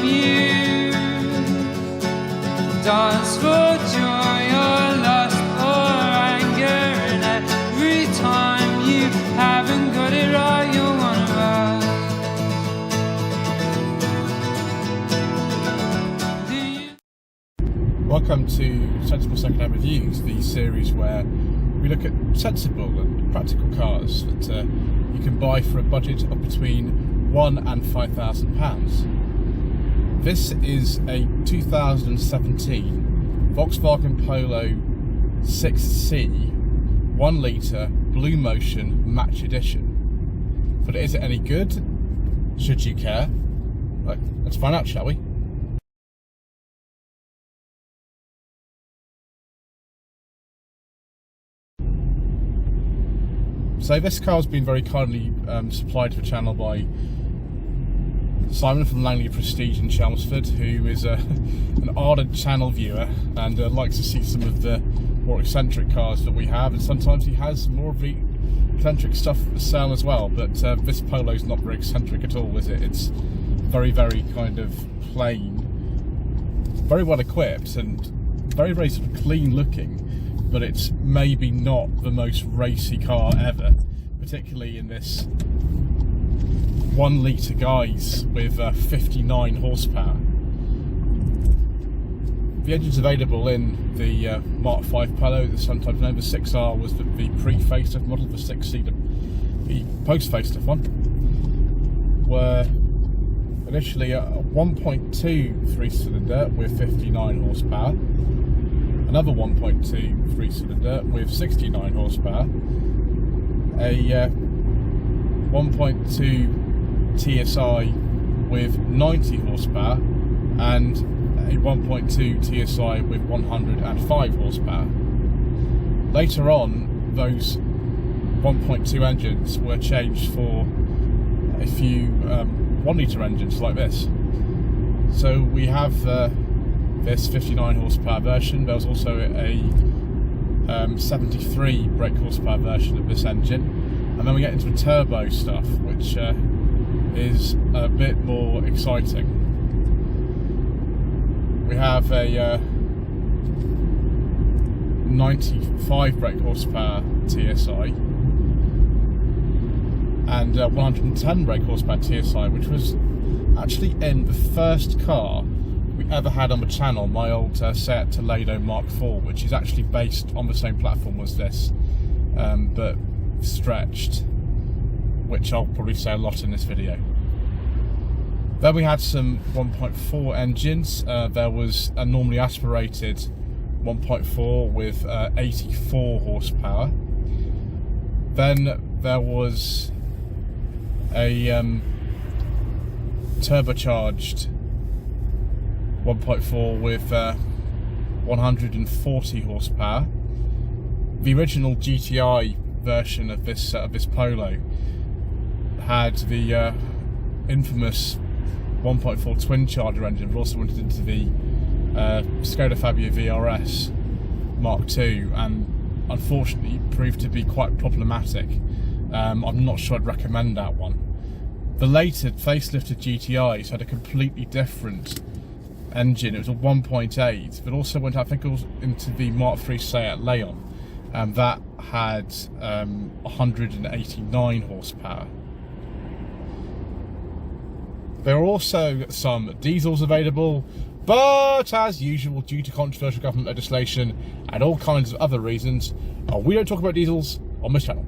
you. Dance for joy or lust or anger, and every time you haven't got it right, you're one of us. Welcome to Sensible Secondhand Reviews, the series where we look at sensible and practical cars that you can buy for a budget of between £1,000 and £5,000. This is a 2017 Volkswagen Polo 6C 1 litre Bluemotion Match Edition. But is it any good? Should you care? Right, let's find out, shall we? So this car's been very kindly supplied to the channel by Simon from Langley Prestige in Chelmsford, who is an ardent channel viewer and likes to see some of the more eccentric cars that we have, and sometimes he has more of the eccentric stuff for sale as well. But this Polo's not very eccentric at all, is it? It's very, very kind of plain, very well equipped and very, very sort of clean looking. But it's maybe not the most racy car ever, particularly in this 1 litre guise with 59 horsepower. The engine's available in the Mark V Polo, that's sometimes known as 6R, was the pre-facelift model, the 6C, the post-facelift one, were initially a 1.2 3-cylinder with 59 horsepower. Another 1.2 3-cylinder with 69 horsepower, a 1.2 TSI with 90 horsepower, and a 1.2 TSI with 105 horsepower. Later on, those 1.2 engines were changed for a few 1 litre engines like this. So we have this 59 horsepower version. There was also a 73 brake horsepower version of this engine, and then we get into the turbo stuff, which is a bit more exciting. We have a 95 brake horsepower TSI and 110 brake horsepower TSI, which was actually in the first car we ever had on the channel, my old Seat Toledo Mark IV, which is actually based on the same platform as this, but stretched, which I'll probably say a lot in this video. Then we had some 1.4 engines. There was a normally aspirated 1.4 with 84 horsepower. Then there was a turbocharged 1.4 with 140 horsepower. The original GTI version of this Polo had the infamous 1.4 twin charger engine, but also went into the Skoda Fabia VRS Mark II, and unfortunately proved to be quite problematic. I'm not sure I'd recommend that one. The later facelifted GTIs had a completely different engine. It was a 1.8, but also went, I think it was into the Mark III Seat Leon, and that had 189 horsepower. There are also some diesels available, but as usual, due to controversial government legislation and all kinds of other reasons, we don't talk about diesels on this channel.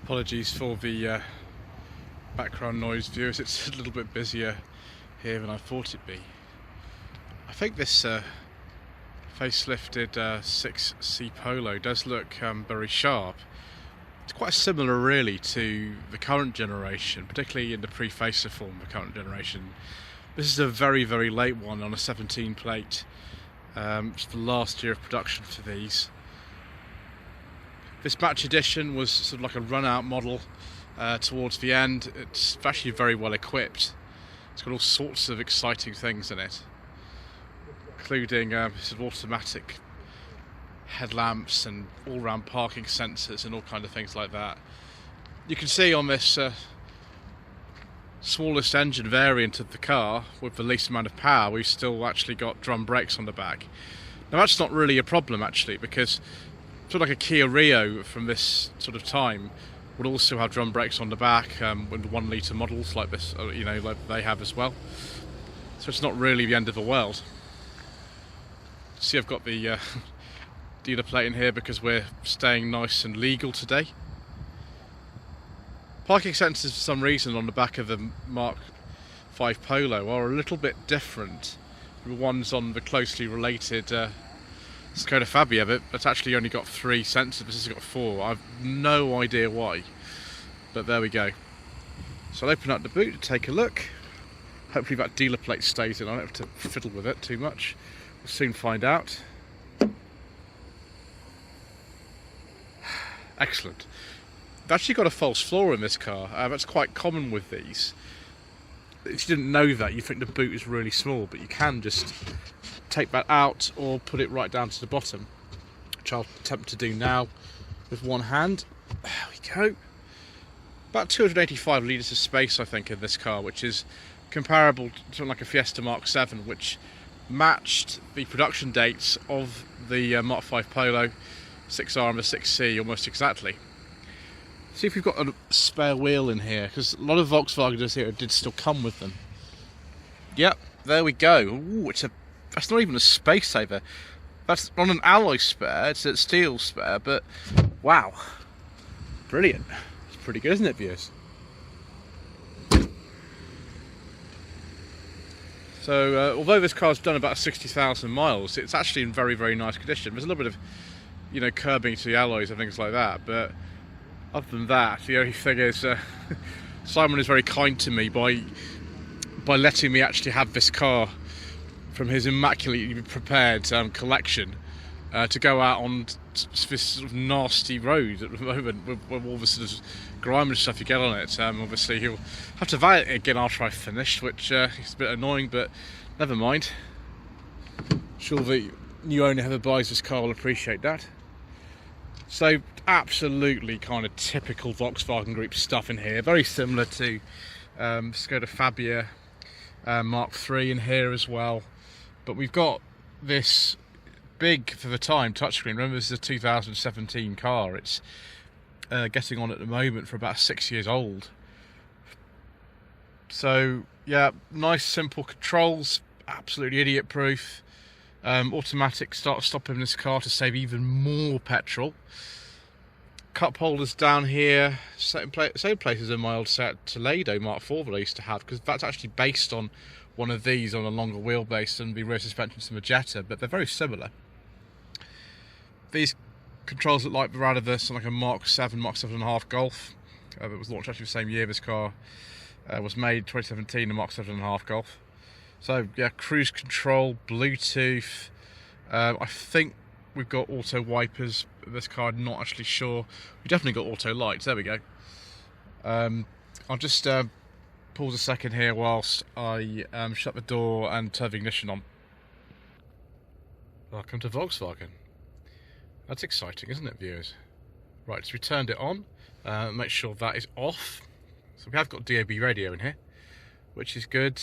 Apologies for the background noise, viewers. It's a little bit busier here than I thought it'd be. I think this facelifted 6C Polo does look very sharp. It's quite similar really to the current generation, particularly in the pre-facelift form of the current generation. This is a very, very late one on a 17 plate. It's the last year of production for these. This Match Edition was sort of like a run-out model towards the end. It's actually very well equipped. It's got all sorts of exciting things in it. including sort of automatic headlamps and all-round parking sensors and all kind of things like that. You can see on this smallest engine variant of the car with the least amount of power, we've still actually got drum brakes on the back. Now that's not really a problem actually, because sort of like a Kia Rio from this sort of time would also have drum brakes on the back with 1 litre models like this, you know, like they have as well. So it's not really the end of the world. See, I've got the dealer plate in here because we're staying nice and legal today. Parking sensors, for some reason, on the back of the Mark V Polo are a little bit different from the ones on the closely related Skoda Fabia, but it's actually only got 3 sensors. This has got 4. I've no idea why, but there we go. So I'll open up the boot to take a look. Hopefully that dealer plate stays in. I don't have to fiddle with it too much. We'll soon find out. Excellent. I've actually got a false floor in this car. That's quite common with these. If you didn't know that, you think the boot is really small, but you can just take that out or put it right down to the bottom, which I'll attempt to do now with one hand. There we go. About 285 litres of space, I think, in this car, which is comparable to something like a Fiesta Mark 7, which matched the production dates of the Mark V Polo 6R and the 6C almost exactly. See if we've got a spare wheel in here, because a lot of Volkswagens here did still come with them. Yep, there we go. Ooh, that's not even a space saver. That's not an alloy spare, it's a steel spare, but wow. Brilliant. It's pretty good, isn't it, viewers? So, although this car's done about 60,000 miles, it's actually in very, very nice condition. There's a little bit of, you know, curbing to the alloys and things like that, but other than that, the only thing is Simon is very kind to me by letting me actually have this car from his immaculately prepared collection to go out on this sort of nasty road at the moment with all the sort of grime and stuff you get on it. Obviously he'll have to valet it again after I've finished, which is a bit annoying, but never mind. I'm sure the new owner, whoever buys this car, will appreciate that. So absolutely kind of typical Volkswagen Group stuff in here, very similar to Skoda Fabia Mark III in here as well, but we've got this big, for the time, touchscreen. Remember, this is a 2017 car. It's getting on at the moment for about 6 years old. So yeah, nice simple controls, absolutely idiot proof. Automatic start-stop in this car to save even more petrol. Cup holders down here, same place as in my old Seat Toledo Mark IV that I used to have, because that's actually based on one of these on a longer wheelbase and the rear suspension to Magetta, but they're very similar. These controls look like they're out of this, like a Mark 7.5 Golf. That was launched actually the same year this car was made, 2017, the Mark 7.5 Golf. So yeah, cruise control, Bluetooth. I think we've got auto wipers. This car, I'm not actually sure. We definitely got auto lights. There we go. I'll just pause a second here whilst I shut the door and turn the ignition on. Welcome to Volkswagen. That's exciting, isn't it, viewers? Right, so we turned it on. Make sure that is off. So we have got DAB radio in here, which is good.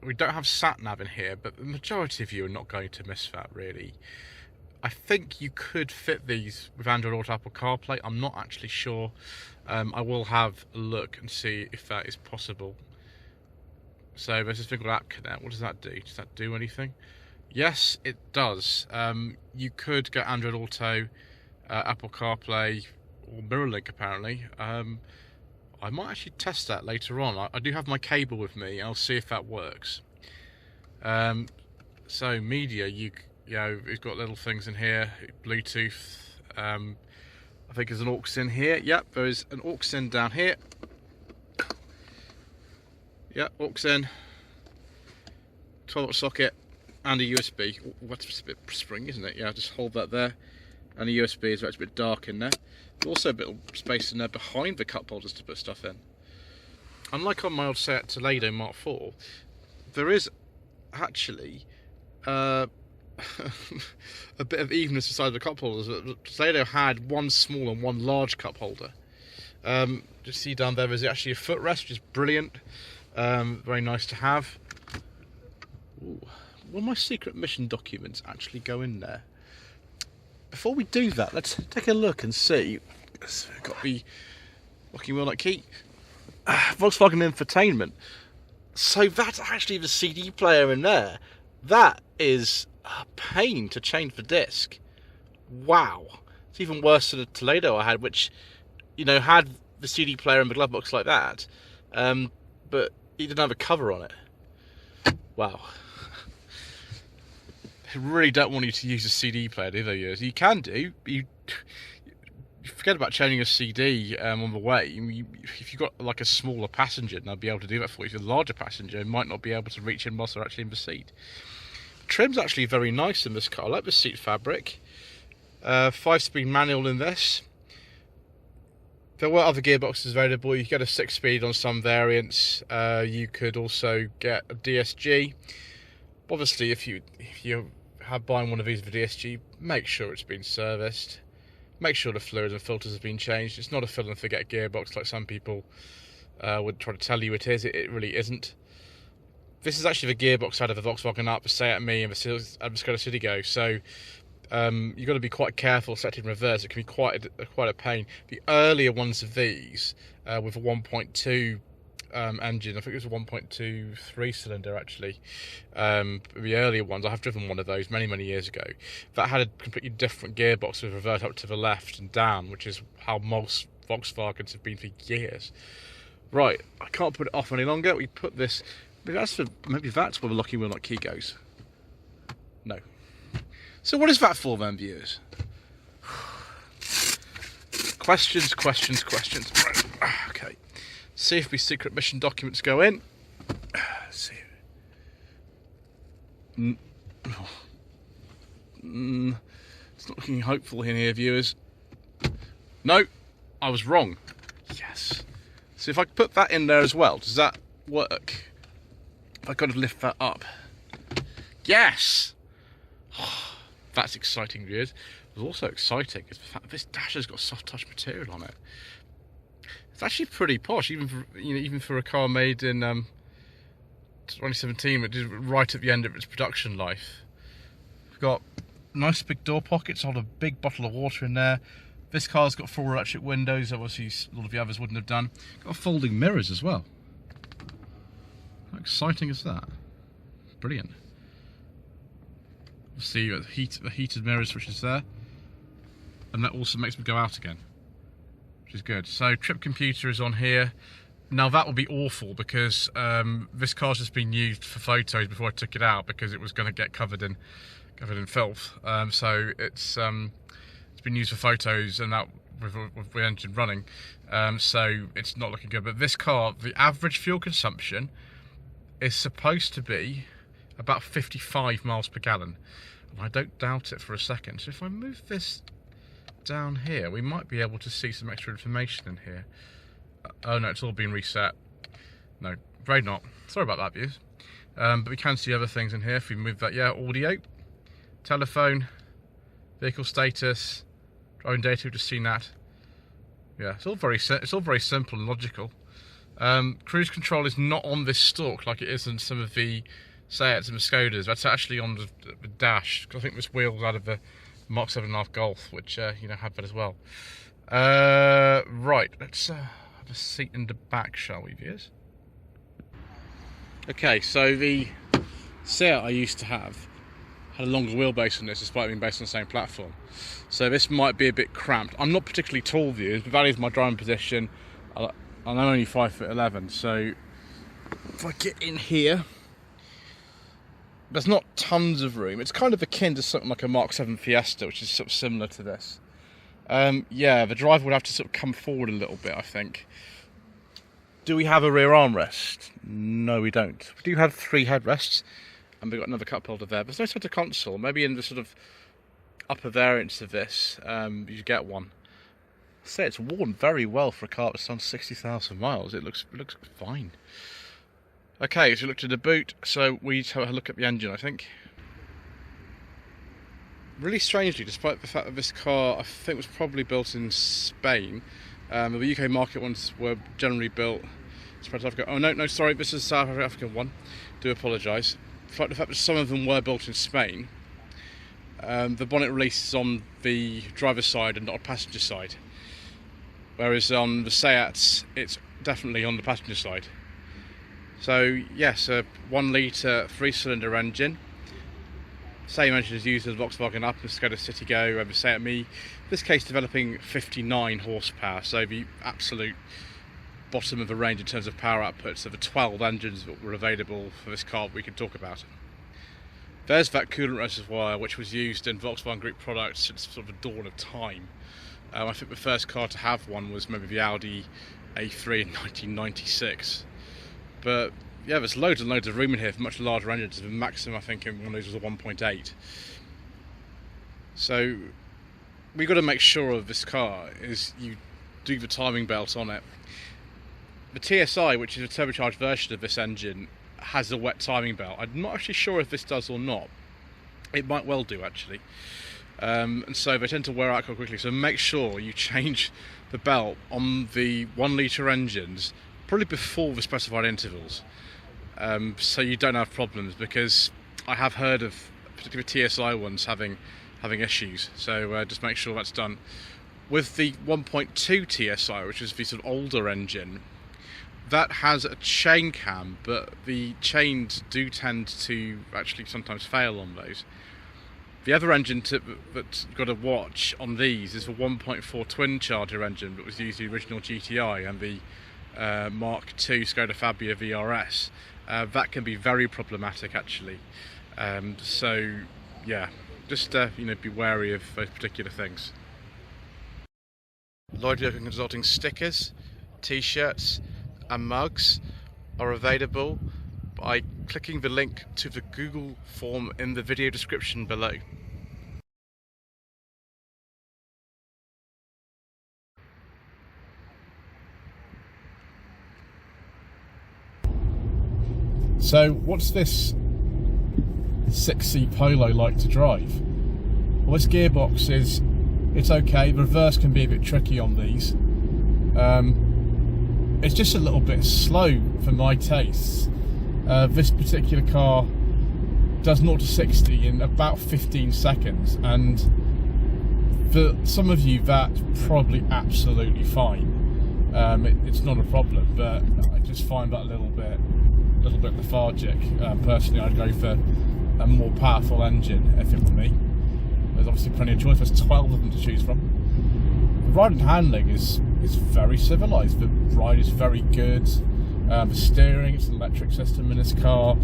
We don't have sat-nav in here, but the majority of you are not going to miss that, really. I think you could fit these with Android Auto, Apple CarPlay. I'm not actually sure. I will have a look and see if that is possible. So there's this thing called App Connect. What does that do? Does that do anything? Yes, it does. You could get Android Auto, Apple CarPlay, or MirrorLink apparently. I might actually test that later on. I do have my cable with me. I'll see if that works. So media, you know, it's got little things in here. Bluetooth. I think there's an aux in here. Yep, there is an aux in down here. Yep, aux in. 12-volt socket and a USB. Oh, that's a bit spring, isn't it? Yeah, just hold that there. And a USB is actually a bit dark in there. Also a bit of space in there behind the cup holders to put stuff in. Unlike on my old Seat Toledo Mark IV, there is actually a a bit of evenness beside the cup holders. Toledo had one small and one large cup holder. Just see down there, there's actually a footrest, which is brilliant. Very nice to have. Ooh. Will my secret mission documents actually go in there? Before we do that, let's take a look and see. We've got the locking wheel nut key. Volkswagen infotainment. So that's actually the CD player in there. That is a pain to change the disc. Wow. It's even worse than the Toledo I had, which, you know, had the CD player in the glove box like that, but it didn't have a cover on it. Wow. I really don't want you to use a CD player, do they? You can do. You forget about changing a CD on the way. If you've got like a smaller passenger, then I'll be able to do that for you. If you're a larger passenger, you might not be able to reach in whilst they're actually in the seat. The trim's actually very nice in this car. I like the seat fabric. 5-speed manual in this. There were other gearboxes available. You get a 6-speed on some variants. You could also get a DSG. Obviously, if you have buying one of these with DSG, make sure it's been serviced. Make sure the fluids and filters have been changed. It's not a fill and forget gearbox like some people would try to tell you it is. It really isn't. This is actually the gearbox out of the Volkswagen Up, the Seat Me and the Skoda Citigo. So you've got to be quite careful setting reverse. It can be quite a pain. The earlier ones of these with a 1.2 engine, I think it was a 1.23 cylinder actually. The earlier ones, I have driven one of those many years ago, that had a completely different gearbox with revert up to the left and down, which is how most Volkswagens have been for years. Right, I can't put it off any longer. We put this, maybe that's where the locking wheel nut key goes. No. So what is that for then, viewers? Questions. Right. Okay. See if my secret mission documents go in. Let's see. It's not looking hopeful in here, viewers. No, I was wrong. Yes. So if I put that in there as well, does that work? I've got to lift that up. Yes! That's exciting, viewers. What's also exciting is the fact that this dash has got soft touch material on it. It's actually pretty posh, even for a car made in 2017, which is right at the end of its production life. We've got nice big door pockets, hold a big bottle of water in there. This car's got 4 electric windows, obviously a lot of the others wouldn't have done. Got folding mirrors as well. How exciting is that? Brilliant. See the heated mirrors, which is there, and that also makes me go out again, which is good. So trip computer is on here. Now that would be awful because this car's just been used for photos before I took it out because it was going to get covered in filth. So it's been used for photos and that with the engine running. So it's not looking good. But this car, the average fuel consumption is supposed to be about 55 miles per gallon. And I don't doubt it for a second. So if I move this down here, we might be able to see some extra information in here. Oh no, it's all been reset. No, afraid not. Sorry about that, viewers. But we can see other things in here. If we move that, yeah, audio, telephone, vehicle status, driving data. We've just seen that. Yeah, it's all very simple and logical. Cruise control is not on this stalk like it is in some of the Seats and the Skodas. That's actually on the dash. I think this wheel's out of the Mark 7.5 Golf, which have that as well. Right, let's have a seat in the back, shall we, viewers? Okay, so the Seat I used to have had a longer wheelbase than this, despite being based on the same platform. So this might be a bit cramped. I'm not particularly tall, viewers, but that is my driving position. I'm only 5'11", so if I get in here, there's not tons of room. It's kind of akin to something like a Mark 7 Fiesta, which is sort of similar to this. Yeah, the driver would have to sort of come forward a little bit, I think. Do we have a rear armrest? No, we don't. We do have 3 headrests, and we've got another cup holder there. There's no centre console. Maybe in the sort of upper variants of this, you get one. I say it's worn very well for a car that's on 60,000 miles. It looks fine. Okay, so we looked at the boot, so we need to have a look at the engine, I think. really strangely, despite the fact that this car I think was probably built in Spain, the UK market ones were generally built South Africa. Oh no, sorry, this is a South African one. Do apologise. Despite the fact that some of them were built in Spain, the bonnet release is on the driver's side and not on the passenger side. Whereas on the Seats, it's definitely on the passenger side. So yes, a 1 litre 3-cylinder engine. Same engine is used as Volkswagen Up, the Skoda Citigo, and the Seat Me. In this case, developing 59 horsepower, so the absolute bottom of the range in terms of power output. So the 12 engines that were available for this car we can talk about. There's that coolant reservoir which was used in Volkswagen Group products since sort of the dawn of time. I think the first car to have one was maybe the Audi A3 in 1996. But yeah, there's loads and loads of room in here for much larger engines. The maximum I think in one of those was a 1.8. So we've got to make sure of this car is you do the timing belt on it. The TSI, which is a turbocharged version of this engine, has a wet timing belt. I'm not actually sure if this does or not. It might well do actually. And so they tend to wear out quite quickly, so make sure you change the belt on the 1 litre engines probably before the specified intervals, so you don't have problems, because I have heard of particularly TSI ones having issues, so just make sure that's done. With the 1.2 TSI, which is the sort of older engine, that has a chain cam, but the chains do tend to actually sometimes fail on those. The other engine that's got to watch on these is the 1.4 twin charger engine that was used in the original GTI and the Mark II Skoda Fabia VRS. That can be very problematic actually. So yeah, just be wary of those particular things. Lloyd Young Consulting stickers, t-shirts and mugs are available by clicking the link to the Google form in the video description below. So what's this 6C Polo like to drive? Well, this gearbox it's okay. The reverse can be a bit tricky on these. It's just a little bit slow for my tastes. This particular car does 0 to 60 in about 15 seconds, and for some of you that's probably absolutely fine. It's not a problem, but I just find that a little bit lethargic. Personally, I'd go for a more powerful engine if it were me. There's obviously plenty of choice. There's 12 of them to choose from. The ride and handling is very civilised. The ride is very good. The steering, it's an electric system in this car.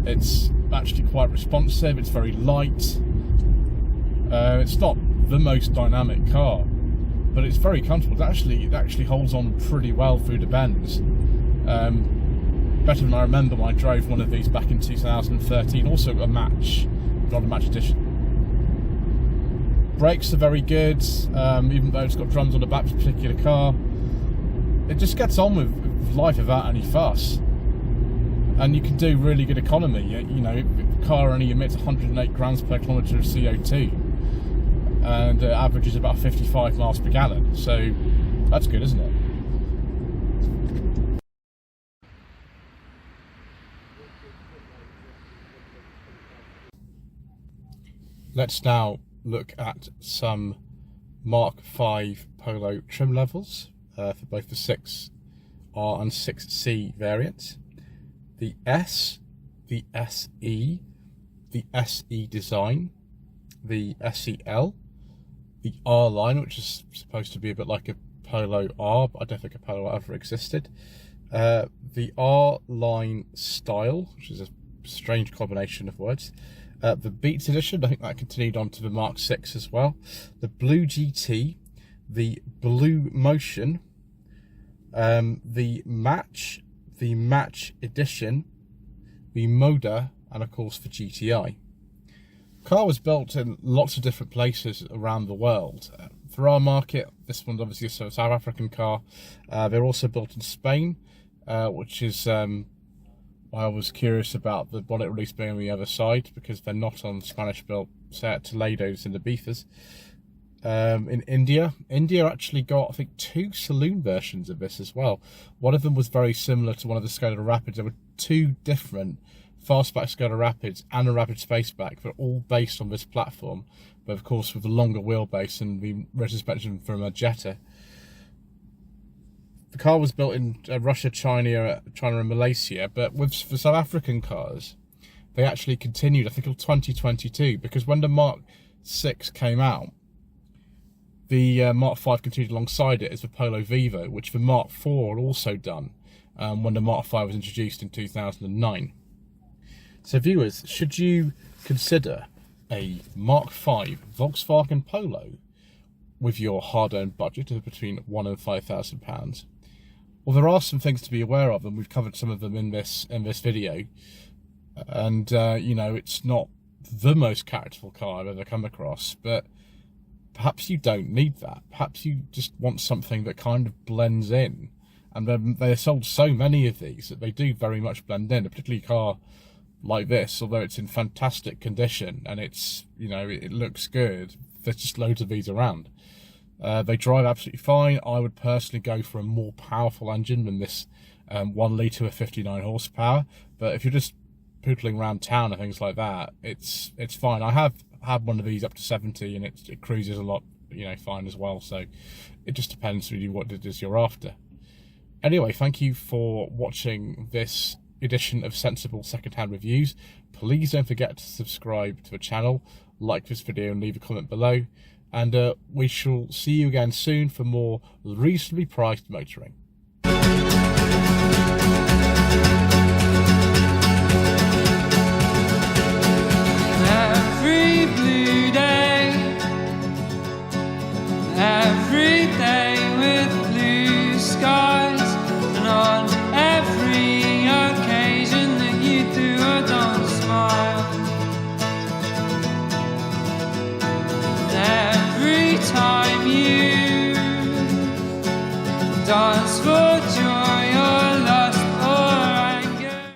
It's actually quite responsive. It's very light. It's not the most dynamic car, but it's very comfortable. It actually holds on pretty well through the bends. Better than I remember when I drove one of these back in 2013. Also a match, not a match edition. Brakes are very good, even though it's got drums on the back of this particular car. It just gets on with life without any fuss. And you can do really good economy. You know, the car only emits 108 grams per kilometre of CO2. And averages about 55 miles per gallon. So that's good, isn't it? Let's now look at some Mark V Polo trim levels for both the 6R and 6C variants. The S, the SE, the SE Design, the SEL, the R line, which is supposed to be a bit like a Polo R, but I don't think a Polo ever existed. The R line Style, which is a strange combination of words. The Beats edition, I think that continued on to the Mark VI as well. The Blue GT, the Bluemotion, the Match Edition, the Moda, and of course the GTI. The car was built in lots of different places around the world. For our market, this one's obviously a South African car. They're also built in Spain, which is I was curious about the bonnet release being on the other side, because they're not on Spanish-built Seat Toledos and Ibizas. In India actually got, I think, 2 saloon versions of this as well. One of them was very similar to one of the Skoda Rapids. There were 2 different fastback Skoda Rapids and a Rapid Spaceback. They're all based on this platform, but of course with the longer wheelbase and the rear suspension from a Jetta. The car was built in Russia, China and Malaysia, but for South African cars, they actually continued, I think, until 2022, because when the Mark 6 came out, the Mark 5 continued alongside it as the Polo Vivo, which the Mark 4 had also done when the Mark 5 was introduced in 2009. So viewers, should you consider a Mark 5 Volkswagen Polo with your hard-earned budget of between £1,000 and £5,000? Well, there are some things to be aware of, and we've covered some of them in this video. And you know, it's not the most characterful car I've ever come across, but perhaps you don't need that. Perhaps you just want something that kind of blends in. And they sold so many of these that they do very much blend in, particularly a car like this, although it's in fantastic condition and it's, you know, it looks good. There's just loads of these around. They drive absolutely fine. I would personally go for a more powerful engine than this 1 litre with 59 horsepower. But if you're just pootling around town and things like that, it's fine. I have had one of these up to 70 and it cruises a lot, you know, fine as well. So it just depends really what it is you're after. Anyway, thank you for watching this edition of Sensible Secondhand Reviews. Please don't forget to subscribe to the channel, like this video and leave a comment below. And we shall see you again soon for more reasonably priced motoring.